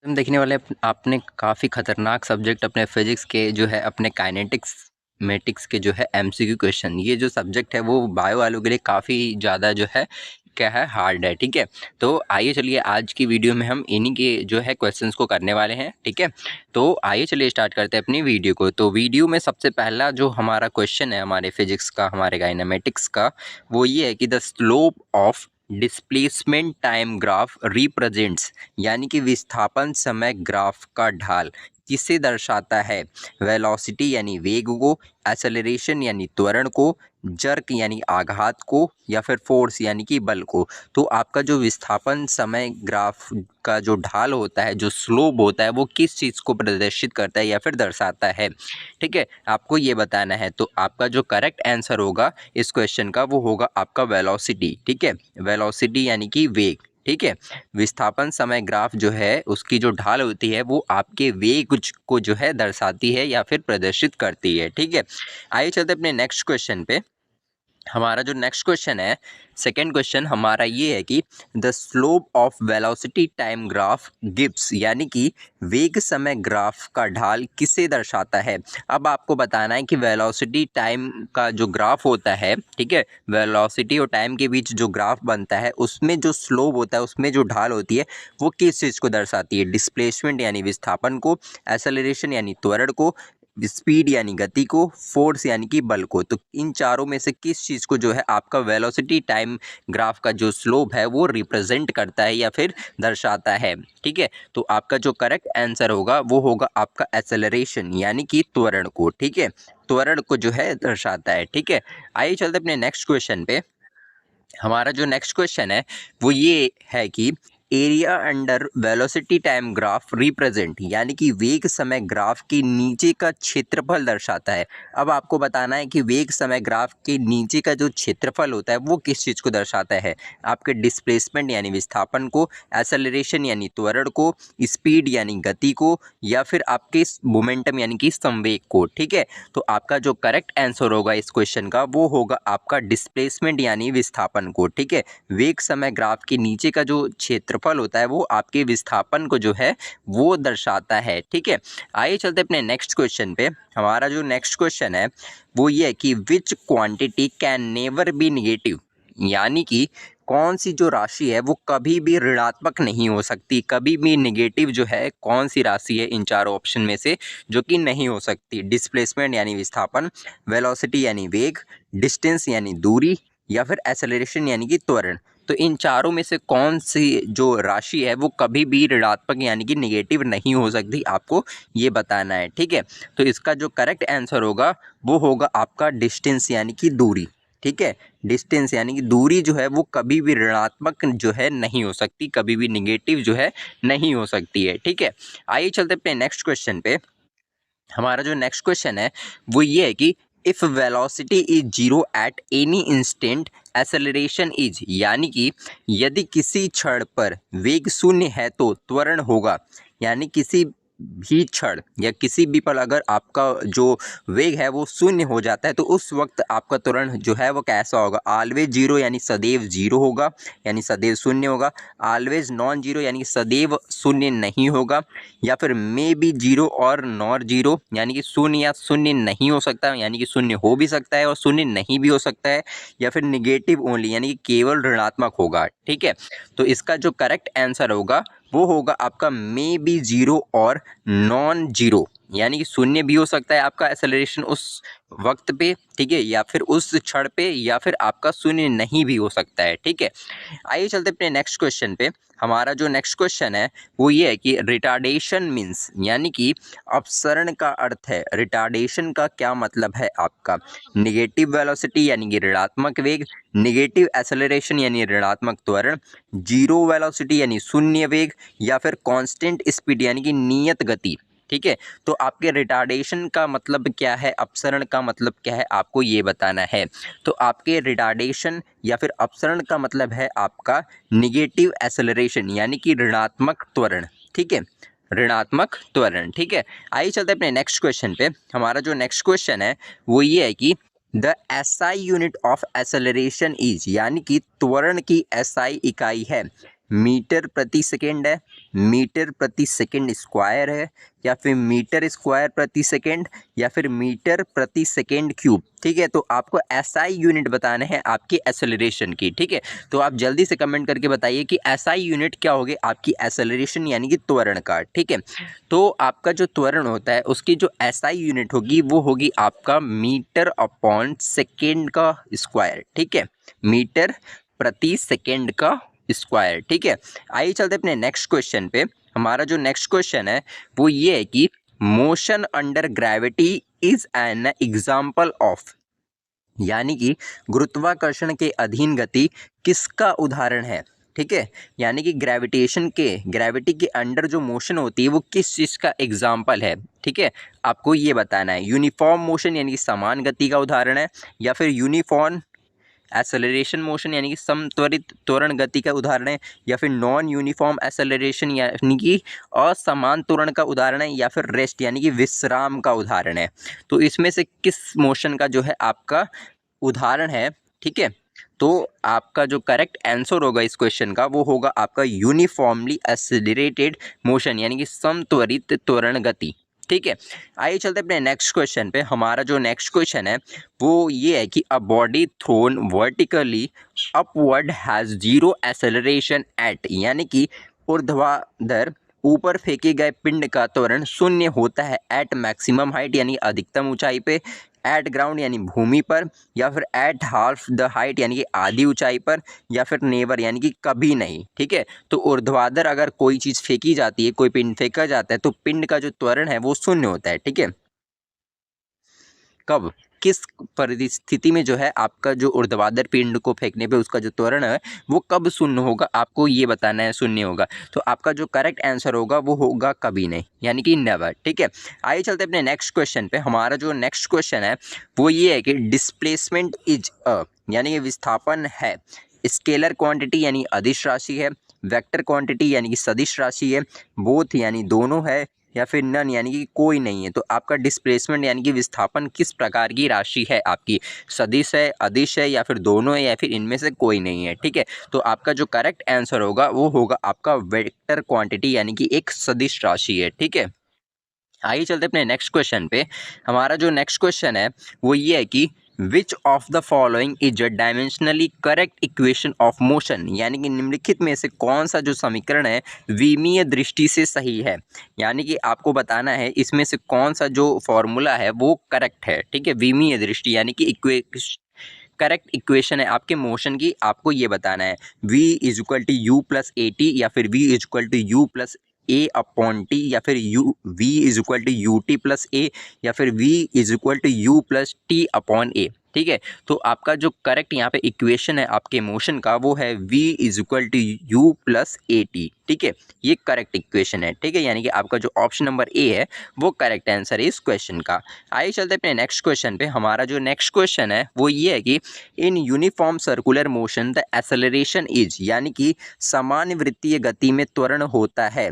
हम देखने वाले आपने काफ़ी खतरनाक सब्जेक्ट अपने फिजिक्स के जो है अपने काइनेटिक्स मैटिक्स के जो है एमसीक्यू क्वेश्चन। ये जो सब्जेक्ट है वो बायो वालों के लिए काफ़ी ज़्यादा जो है क्या है हार्ड है। ठीक है, तो आइए चलिए आज की वीडियो में हम इन्हीं के जो है क्वेश्चंस को करने वाले हैं। ठीक है, तो आइए चलिए स्टार्ट करते हैं अपनी वीडियो को। तो वीडियो में सबसे पहला जो हमारा क्वेश्चन है हमारे फिजिक्स का, हमारे काइनेमेटिक्स का, वो ये है कि the slope of displacement time graph represents, यानी कि विस्थापन समय ग्राफ का ढाल किसे दर्शाता है? वेलोसिटी यानी वेग को, एक्सेलरेशन यानी त्वरण को, जर्क यानी आघात को, या फिर फोर्स यानी कि बल को। तो आपका जो विस्थापन समय ग्राफ का जो ढाल होता है, जो स्लोप होता है, वो किस चीज़ को प्रदर्शित करता है या फिर दर्शाता है? ठीक है, आपको ये बताना है। तो आपका जो करेक्ट आंसर होगा इस क्वेश्चन का वो होगा आपका वेलोसिटी। ठीक है, वेलोसिटी यानी कि वेग। ठीक है, विस्थापन समय ग्राफ जो है उसकी जो ढाल होती है वो आपके वेग को जो है दर्शाती है या फिर प्रदर्शित करती है। ठीक है, आइए चलते अपने नेक्स्ट क्वेश्चन पे। हमारा जो नेक्स्ट क्वेश्चन है, सेकंड क्वेश्चन हमारा ये है कि the slope of velocity time graph Gibbs, यानी कि वेग समय ग्राफ का ढाल किसे दर्शाता है? अब आपको बताना है कि वेलोसिटी टाइम का जो ग्राफ होता है, ठीक है, वेलोसिटी और टाइम के बीच जो ग्राफ बनता है उसमें जो स्लोप होता है, उसमें जो ढाल होती है, वो किस चीज़ को दर्शाती है? डिस्प्लेसमेंट यानी विस्थापन को, एक्सेलरेशन यानी त्वरण को, स्पीड यानी गति को, फोर्स यानी कि बल को। तो इन चारों में से किस चीज़ को जो है आपका वेलोसिटी टाइम ग्राफ का जो स्लोप है वो रिप्रेजेंट करता है या फिर दर्शाता है? ठीक है, तो आपका जो करेक्ट आंसर होगा वो होगा आपका एक्सेलरेशन यानी कि त्वरण को। ठीक है, त्वरण को जो है दर्शाता है। ठीक है, आइए चलते अपने नेक्स्ट क्वेश्चन पे। हमारा जो नेक्स्ट क्वेश्चन है वो ये है कि area under velocity time graph represent, यानी कि वेग समय ग्राफ के नीचे का क्षेत्रफल दर्शाता है। अब आपको बताना है कि वेग समय ग्राफ के नीचे का जो क्षेत्रफल होता है वो किस चीज़ को दर्शाता है? आपके डिस्प्लेसमेंट यानी विस्थापन को, एक्सेलरेशन यानी त्वरण को, स्पीड यानी गति को, या फिर आपके मोमेंटम यानी कि संवेग को। ठीक है, तो आपका जो करेक्ट आंसर होगा इस क्वेश्चन का वो होगा आपका डिस्प्लेसमेंट यानी विस्थापन को। ठीक है, वेग समय ग्राफ के नीचे का जो क्षेत्रफल होता है वो आपके विस्थापन को जो है वो दर्शाता है। ठीक है, आइए चलते अपने नेक्स्ट क्वेश्चन पे। हमारा जो नेक्स्ट क्वेश्चन है वो ये है कि विच quantity can never be negative, यानी कि कौन सी जो राशि है वो कभी भी ऋणात्मक नहीं हो सकती, कभी भी निगेटिव जो है कौन सी राशि है इन चारों ऑप्शन में से जो कि नहीं हो सकती? डिस्प्लेसमेंट यानी विस्थापन, वेलोसिटी यानी वेग, डिस्टेंस यानी दूरी, या फिर एक्सेलरेशन यानी कि त्वरण। तो इन चारों में से कौन सी जो राशि है वो कभी भी ऋणात्मक यानी कि निगेटिव नहीं हो सकती, आपको ये बताना है। ठीक है, तो इसका जो करेक्ट आंसर होगा वो होगा आपका डिस्टेंस यानी कि दूरी। ठीक है, डिस्टेंस यानी कि दूरी जो है वो कभी भी ऋणात्मक जो है नहीं हो सकती, कभी भी निगेटिव जो है नहीं हो सकती है। ठीक है, आइए चलते अपने नेक्स्ट क्वेश्चन पे। हमारा जो नेक्स्ट क्वेश्चन है वो ये है कि if velocity is zero at any instant acceleration is, यानी कि यदि किसी क्षण पर वेग शून्य है तो त्वरण होगा। यानी किसी भी क्षण या किसी भी पल अगर आपका जो वेग है वो शून्य हो जाता है तो उस वक्त आपका त्वरण जो है वो कैसा होगा? ऑलवेज जीरो यानी सदैव जीरो होगा, यानी सदैव शून्य होगा। ऑलवेज नॉन जीरो यानी सदैव शून्य नहीं होगा, या फिर मे बी जीरो और नॉर जीरो, यानी कि शून्य या शून्य नहीं हो सकता, यानी कि शून्य हो भी सकता है और शून्य नहीं भी हो सकता है, या फिर निगेटिव ओनली यानी कि केवल ऋणात्मक होगा। ठीक है, तो इसका जो करेक्ट आंसर होगा वो होगा आपका मे बी जीरो और नॉन जीरो, यानी कि शून्य भी हो सकता है आपका एक्सेलरेशन उस वक्त पे, ठीक है, या फिर उस क्षण पे, या फिर आपका शून्य नहीं भी हो सकता है। ठीक है, आइए चलते अपने नेक्स्ट क्वेश्चन पे। हमारा जो नेक्स्ट क्वेश्चन है वो ये है कि रिटार्डेशन मीन्स, यानी कि अपसरण का अर्थ है। रिटार्डेशन का क्या मतलब है आपका? निगेटिव वेलोसिटी यानी कि ऋणात्मक वेग, निगेटिव एक्सेलरेशन यानी ऋणात्मक त्वरण, जीरो वेलोसिटी यानी शून्य वेग, या फिर कांस्टेंट स्पीड यानी कि नियत गति। ठीक है, तो आपके रिटार्डेशन का मतलब क्या है, अपसरण का मतलब क्या है, आपको ये बताना है। तो आपके रिटार्डेशन या फिर अपसरण का मतलब है आपका निगेटिव एक्सेलरेशन यानी कि ऋणात्मक त्वरण। ठीक है, ऋणात्मक त्वरण। ठीक है, आइए चलते अपने नेक्स्ट क्वेश्चन पे। हमारा जो नेक्स्ट क्वेश्चन है वो ये है कि the SI unit of acceleration is, यानी कि त्वरण की एसआई इकाई है। मीटर प्रति सेकेंड है, मीटर प्रति सेकेंड स्क्वायर है, या फिर मीटर स्क्वायर प्रति सेकेंड, या फिर मीटर प्रति सेकेंड क्यूब। ठीक है, तो आपको एसआई यूनिट बताना है आपकी एक्सेलरेशन की। ठीक है, तो आप जल्दी से कमेंट करके बताइए कि एसआई यूनिट क्या होगी आपकी एक्सेलरेशन यानी कि त्वरण का। ठीक है, तो आपका जो त्वरण होता है उसकी जो एसआई यूनिट होगी वो होगी आपका मीटर अपॉन सेकेंड का स्क्वायर। ठीक है, मीटर प्रति सेकेंड का स्क्वायर। ठीक है, आइए चलते अपने नेक्स्ट क्वेश्चन पे। हमारा जो नेक्स्ट क्वेश्चन है वो ये है कि motion under gravity is an example of, यानी कि गुरुत्वाकर्षण के अधीन गति किसका उदाहरण है। ठीक है, यानी कि ग्रेविटी के अंडर जो मोशन होती है वो किस चीज़ का एग्जाम्पल है। ठीक है, आपको ये बताना है। यूनिफॉर्म मोशन यानी कि समान गति का उदाहरण है, या फिर यूनिफॉर्म एक्सेलरेशन मोशन यानी कि समत्वरित त्वरण गति का उदाहरण है, या फिर नॉन यूनिफॉर्म एक्सेलरेशन यानी कि असमान त्वरण का उदाहरण है, या फिर रेस्ट यानी कि विश्राम का उदाहरण है। तो इसमें से किस मोशन का जो है आपका उदाहरण है। ठीक है, तो आपका जो करेक्ट आंसर होगा इस क्वेश्चन का वो होगा आपका यूनिफॉर्मली एक्सेलरेटेड मोशन यानी कि समत्वरित त्वरण गति। ठीक है, आइए चलते अपने नेक्स्ट क्वेश्चन पे। हमारा जो नेक्स्ट क्वेश्चन है वो ये है कि a body thrown vertically upward has zero acceleration at, यानी कि ऊर्ध्वाधर ऊपर फेंके गए पिंड का त्वरण शून्य होता है एट मैक्सिमम हाइट यानी अधिकतम ऊंचाई पे, एट ग्राउंड यानी भूमि पर, या फिर एट हाफ द हाइट यानी कि आधी ऊंचाई पर, या फिर नेवर यानी कि कभी नहीं। ठीक है, तो ऊर्ध्वाधर अगर कोई चीज़ फेंकी जाती है, कोई पिंड फेंका जाता है, तो पिंड का जो त्वरण है वो शून्य होता है। ठीक है, कब, किस परिस्थिति में जो है आपका जो ऊर्ध्वाधर पिंड को फेंकने पे उसका जो त्वरण है वो कब शून्य होगा, आपको ये बताना है शून्य होगा। तो आपका जो करेक्ट आंसर होगा वो होगा कभी नहीं, यानी कि नेवर। ठीक है, आइए चलते अपने नेक्स्ट क्वेश्चन पे। हमारा जो नेक्स्ट क्वेश्चन है वो ये है कि डिस्प्लेसमेंट इज अ, यानी कि विस्थापन है, स्केलर क्वांटिटी यानी अदिश राशि है, वेक्टर क्वांटिटी यानी कि सदिश राशि है, बोथ यानी दोनों है, या फिर नन यानी कि कोई नहीं है। तो आपका डिस्प्लेसमेंट यानी कि विस्थापन किस प्रकार की राशि है आपकी, सदिश है, अदिश है, या फिर दोनों है, या फिर इनमें से कोई नहीं है। ठीक है, तो आपका जो करेक्ट आंसर होगा वो होगा आपका वेक्टर क्वांटिटी यानी कि एक सदिश राशि है। ठीक है, आइए चलते अपने नेक्स्ट क्वेश्चन पे। हमारा जो नेक्स्ट क्वेश्चन है वो ये है कि which of the following is a dimensionally correct equation of motion, यानी कि निम्नलिखित में से कौन सा जो समीकरण है विमीय दृष्टि से सही है। यानी कि आपको बताना है इसमें से कौन सा जो फॉर्मूला है वो करेक्ट है। ठीक है, विमीय दृष्टि यानी कि करेक्ट इक्वेशन है आपके मोशन की, आपको ये बताना है। v is equal to u plus a t, या फिर v is equal to u plus a upon t, या फिर v is equal to u t plus a, या फिर v is equal to u plus t upon a. ठीक है, तो आपका जो करेक्ट यहाँ पे इक्वेशन है आपके मोशन का वो है v is equal to u plus a t. ठीक है, ये करेक्ट इक्वेशन है। ठीक है, यानी कि आपका जो ऑप्शन नंबर ए है वो करेक्ट आंसर है इस क्वेश्चन का। आइए चलते अपने नेक्स्ट क्वेश्चन पे। हमारा जो नेक्स्ट क्वेश्चन है वो ये है कि in uniform circular motion the acceleration is, यानी कि समान वृत्तीय गति में त्वरण होता है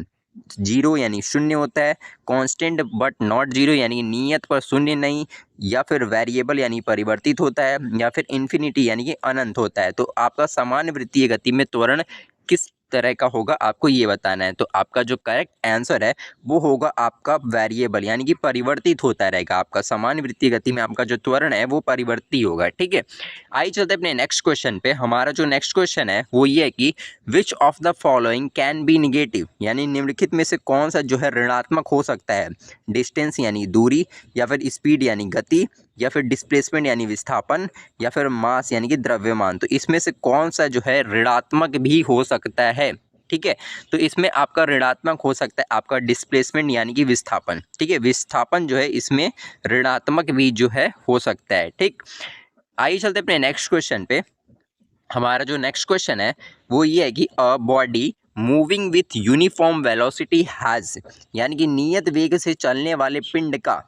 जीरो यानी शून्य होता है, कांस्टेंट बट नॉट जीरो यानी नियत पर शून्य नहीं, या फिर वेरिएबल यानी परिवर्तित होता है, या फिर इन्फिनिटी यानी कि अनंत होता है। तो आपका समान वृत्तीय गति में त्वरण किस तरह का होगा आपको ये बताना है। तो आपका जो करेक्ट आंसर है वो होगा आपका वेरिएबल यानी कि परिवर्तित होता रहेगा। आपका समान वृत्तीय गति में आपका जो त्वरण है वो परिवर्ती होगा। ठीक है, आइए चलते अपने नेक्स्ट क्वेश्चन पे। हमारा जो नेक्स्ट क्वेश्चन है वो ये है कि which of the following can be negative, यानी निम्नलिखित में से कौन सा जो है ऋणात्मक हो सकता है। डिस्टेंस यानी दूरी, या फिर स्पीड यानी गति, या फिर डिस्प्लेसमेंट यानी विस्थापन, या फिर मास यानी कि द्रव्यमान। तो इसमें से कौन सा जो है ऋणात्मक भी हो सकता है। ठीक है, तो इसमें आपका ऋणात्मक हो सकता है आपका डिस्प्लेसमेंट यानी कि विस्थापन। ठीक है, विस्थापन जो है इसमें ऋणात्मक भी जो है हो सकता है। ठीक, आइए चलते अपने नेक्स्ट क्वेश्चन पे। हमारा जो नेक्स्ट क्वेश्चन है वो ये है कि a body moving with uniform velocity has, यानी कि नियत वेग से चलने वाले पिंड का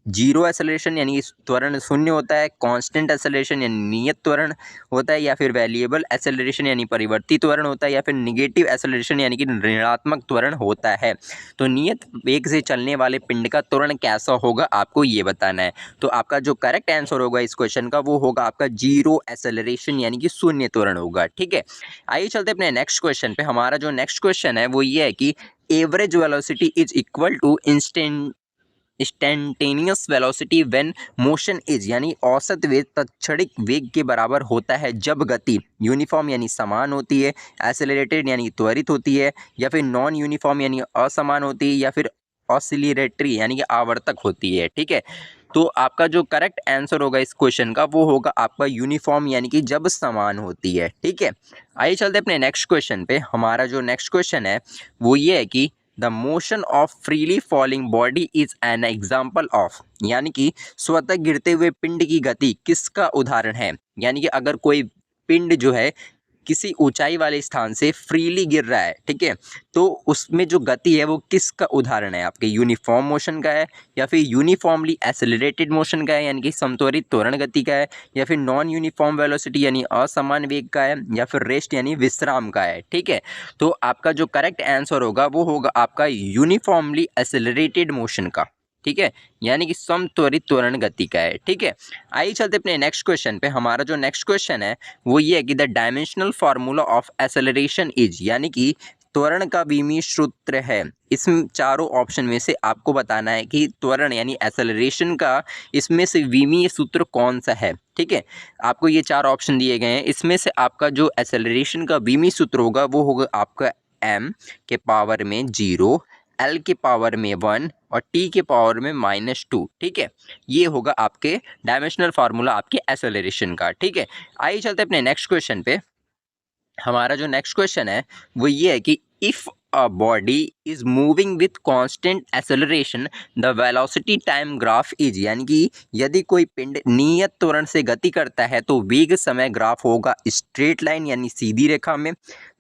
जीरो एक्सेलरेशन यानी त्वरण शून्य होता है, कांस्टेंट एक्सेलरेशन यानी नियत त्वरण होता है, या फिर वेरिएबल एक्सेलरेशन यानी परिवर्तित त्वरण होता है, या फिर नेगेटिव एक्सेलरेशन यानी कि ऋणात्मक त्वरण होता है। तो नियत वेग से चलने वाले पिंड का त्वरण कैसा होगा आपको ये बताना है। तो आपका जो करेक्ट आंसर होगा इस क्वेश्चन का वो होगा आपका जीरो एक्सेलरेशन यानी कि शून्य त्वरण होगा। ठीक है, आइए चलते अपने नेक्स्ट क्वेश्चन पे। हमारा जो नेक्स्ट क्वेश्चन है वो ये है कि average velocity is equal to instantaneous velocity when motion is, यानी औसत वेग तत्क्षणिक वेग के बराबर होता है जब गति यूनिफॉर्म यानी समान होती है, एक्सेलरेटेड यानी त्वरित होती है, या फिर नॉन यूनिफॉर्म यानी असमान होती है, या फिर ऑसिलेटरी यानी कि आवर्तक होती है। ठीक है, तो आपका जो करेक्ट आंसर होगा इस क्वेश्चन का वो होगा आपका यूनिफॉर्म यानी कि जब समान होती है। ठीक है, आइए चलते अपने नेक्स्ट क्वेश्चन पे। हमारा जो नेक्स्ट क्वेश्चन है वो ये है कि the motion of freely falling body is an example of, यानी कि स्वतः गिरते हुए पिंड की गति किसका उदाहरण है। यानी कि अगर कोई पिंड जो है किसी ऊंचाई वाले स्थान से फ्रीली गिर रहा है, ठीक है, तो उसमें जो गति है वो किसका उदाहरण है, आपके यूनिफॉर्म मोशन का है, या फिर यूनिफॉर्मली एक्सेलरेटेड मोशन का है यानी कि समत्वरित त्वरण गति का है, या फिर नॉन यूनिफॉर्म वेलोसिटी यानी असमान वेग का है, या फिर रेस्ट यानी विश्राम का है। ठीक है, तो आपका जो करेक्ट आंसर होगा वो होगा आपका यूनिफॉर्मली एक्सेलरेटेड मोशन का। ठीक है, यानी कि समत्वरित त्वरण गति का है। ठीक है, आइए चलते अपने नेक्स्ट क्वेश्चन पे। हमारा जो नेक्स्ट क्वेश्चन है वो ये है कि the dimensional formula of acceleration is, यानी कि त्वरण का विमीय सूत्र है। इस चारों ऑप्शन में से आपको बताना है कि त्वरण यानी एक्सेलरेशन का इसमें से विमीय सूत्र कौन सा है। ठीक है, आपको ये चार ऑप्शन दिए गए हैं, इसमें से आपका जो एक्सेलरेशन का विमीय सूत्र होगा वो होगा आपका m के पावर में 0, L के पावर में 1 और T के पावर में -2। ठीक है, ये होगा आपके डायमेंशनल फार्मूला आपके एक्सेलरेशन का। ठीक है, आइए चलते अपने नेक्स्ट क्वेश्चन पे। हमारा जो नेक्स्ट क्वेश्चन है वो ये है कि if a body is moving with constant acceleration the velocity time graph is, यानी कि यदि कोई पिंड नियत त्वरण से गति करता है तो वेग समय ग्राफ होगा स्ट्रेट लाइन यानी सीधी रेखा में,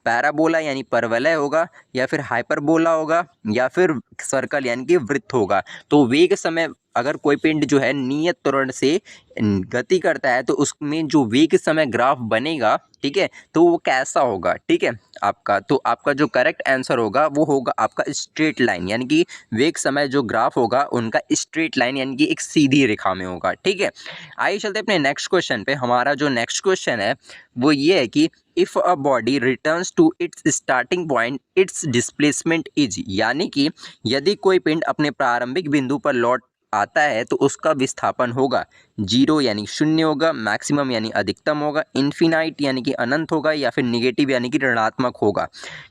पैराबोला यानी परवलय होगा, या फिर हाइपरबोला होगा, या फिर सर्कल यानी कि वृत्त होगा। तो वेग समय अगर कोई पिंड जो है नियत त्वरण से गति करता है तो उसमें जो वेग समय ग्राफ बनेगा, ठीक है, तो वो कैसा होगा। ठीक है, आपका जो करेक्ट आंसर होगा वो होगा आपका स्ट्रेट लाइन, यानी कि वेग समय जो ग्राफ होगा उनका स्ट्रेट लाइन यानी कि एक सीधी रेखा में होगा। ठीक है, आइए चलते अपने नेक्स्ट क्वेश्चन पे। हमारा जो नेक्स्ट क्वेश्चन है वो ये है कि if a body returns to its starting point its displacement is, यानी कि यदि कोई पिंड अपने प्रारंभिक बिंदु पर लौट आता है तो उसका विस्थापन होगा 0 यानी शून्य होगा, मैक्सिमम यानी अधिकतम होगा, इन्फिनाइट यानी कि अनंत होगा, या फिर निगेटिव यानी कि ऋणात्मक होगा।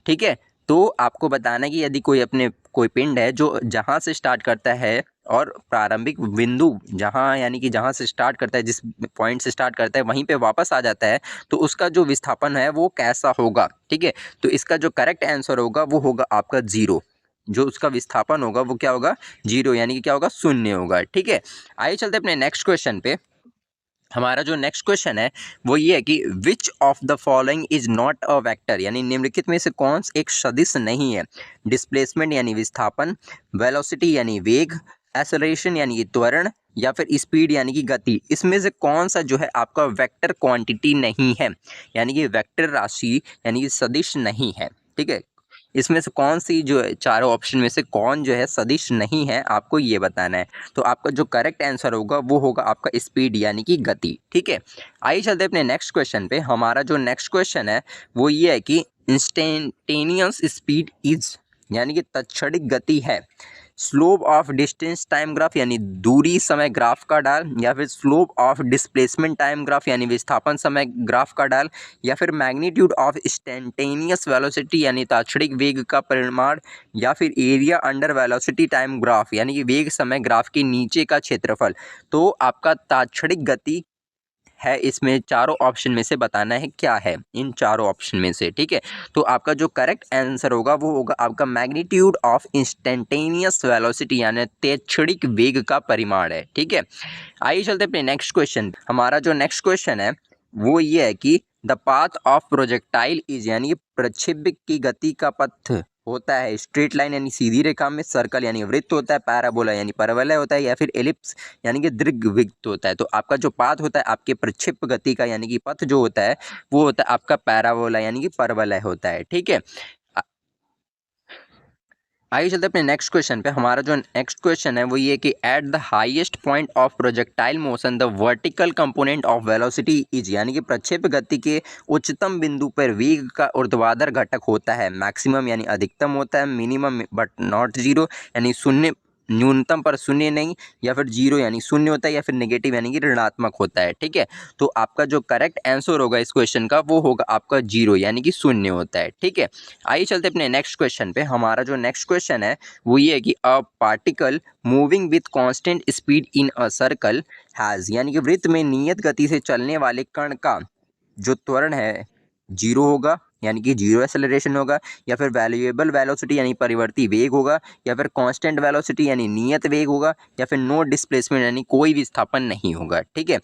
ठीक है, तो आपको बताना है कि यदि कोई पिंड है जो जहाँ से स्टार्ट करता है और प्रारंभिक बिंदु जहाँ यानी कि जहाँ से स्टार्ट करता है, जिस पॉइंट से स्टार्ट करता है वहीं पे वापस आ जाता है, तो उसका जो विस्थापन है वो कैसा होगा। ठीक है, तो इसका जो करेक्ट आंसर होगा वो होगा आपका 0। जो उसका विस्थापन होगा वो क्या होगा, 0, यानी कि क्या होगा, शून्य होगा। ठीक है, आइए चलते अपने नेक्स्ट क्वेश्चन पे। हमारा जो नेक्स्ट क्वेश्चन है वो ये है कि which of the following is not a vector, यानी निम्नलिखित में से कौन एक सदिश नहीं है। डिस्प्लेसमेंट यानी विस्थापन, वेलोसिटी यानी वेग, एक्सेलरेशन यानी कि त्वरण, या फिर स्पीड यानी कि गति, इसमें से कौन सा जो है आपका वेक्टर क्वांटिटी नहीं है, यानी कि वेक्टर राशि यानी कि सदिश नहीं है। ठीक है, इसमें से कौन सी जो है चारों ऑप्शन में से कौन जो है सदिश नहीं है आपको ये बताना है। तो आपका जो करेक्ट आंसर होगा वो होगा आपका स्पीड यानी कि गति। ठीक है, आइए चलते अपने नेक्स्ट क्वेश्चन पे। हमारा जो नेक्स्ट क्वेश्चन है वो ये है कि इंस्टेंटेनियस स्पीड इज, यानी कि तत्क्षणिक गति है, slope of distance time graph यानी दूरी समय ग्राफ का डाल, या फिर slope of displacement time graph यानी विस्थापन समय ग्राफ का डाल, या फिर मैग्नीट्यूड ऑफ इंस्टेंटेनियस वेलोसिटी यानी ताक्षणिक वेग का परिमाण, या फिर area under velocity time graph यानी कि वेग समय ग्राफ के नीचे का क्षेत्रफल। तो आपका ताक्षणिक गति है, इसमें चारों ऑप्शन में से बताना है क्या है इन चारों ऑप्शन में से। ठीक है, तो आपका जो करेक्ट आंसर होगा वो होगा आपका मैग्नीट्यूड ऑफ इंस्टेंटेनियस वेलोसिटी यानी तैक्षणिक वेग का परिमाण है। ठीक है, आइए चलते अपने नेक्स्ट क्वेश्चन। हमारा जो नेक्स्ट क्वेश्चन है वो ये है कि the path of projectile is, यानी प्रक्षेप्य की गति का पथ होता है स्ट्रेट लाइन यानी सीधी रेखा में, सर्कल यानी वृत्त होता है, पैराबोला यानी परवलय होता है, या फिर एलिप्स यानी कि दीर्घवृत्त होता है। तो आपका जो पाथ होता है आपके प्रक्षेप गति का यानी कि पथ जो होता है वो होता है आपका पैराबोला यानी कि परवलय होता है। ठीक है, आइए चलते अपने नेक्स्ट क्वेश्चन पे। हमारा जो नेक्स्ट क्वेश्चन है वो ये कि at the highest point of projectile motion the vertical component of velocity is, यानी कि प्रक्षेप गति के उच्चतम बिंदु पर वेग का ऊर्ध्वाधर घटक होता है मैक्सिमम यानी अधिकतम होता है, मिनिमम बट नॉट जीरो यानी शून्य न्यूनतम पर शून्य नहीं, या फिर जीरो यानी शून्य होता है, या फिर नेगेटिव यानी कि ऋणात्मक होता है। ठीक है, तो आपका जो करेक्ट आंसर होगा इस क्वेश्चन का वो होगा आपका जीरो यानी कि शून्य होता है। ठीक है, आइए चलते अपने नेक्स्ट क्वेश्चन पे। हमारा जो नेक्स्ट क्वेश्चन है वो ये है कि a particle moving with constant speed in a circle has, यानी कि वृत्त में नियत गति से चलने वाले कण का जो त्वरण है जीरो होगा यानी कि जीरो एक्सेलरेशन होगा, या फिर वैल्यूएबल वेलोसिटी यानी परिवर्ती वेग होगा, या फिर कांस्टेंट वेलोसिटी यानी नियत वेग होगा, या फिर नो डिस्प्लेसमेंट यानी कोई विस्थापन नहीं होगा। ठीक है,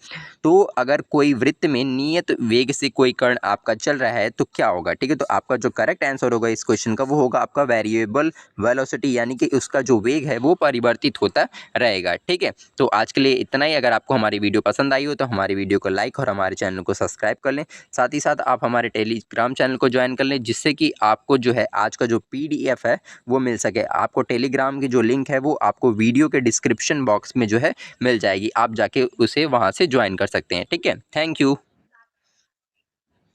तो अगर कोई वृत्त में नियत वेग से कोई कण आपका चल रहा है तो क्या होगा। ठीक है, तो आपका जो करेक्ट आंसर होगा इस क्वेश्चन का वो होगा आपका वेरिएबल वेलोसिटी, यानी कि उसका जो वेग है वो परिवर्तित होता रहेगा। ठीक है, तो आज के लिए इतना ही। अगर आपको हमारी वीडियो पसंद आई हो तो हमारी वीडियो को लाइक और हमारे चैनल को सब्सक्राइब कर लें। साथ ही साथ आप हमारे टेलीग्राम चैनल को ज्वाइन कर लें, जिससे कि आपको जो है आज का जो PDF है वो मिल सके। आपको टेलीग्राम की जो लिंक है वो आपको वीडियो के डिस्क्रिप्शन बॉक्स में जो है मिल जाएगी, आप जाके उसे वहाँ से ज्वाइन कर सकते हैं। ठीक है, थैंक यू।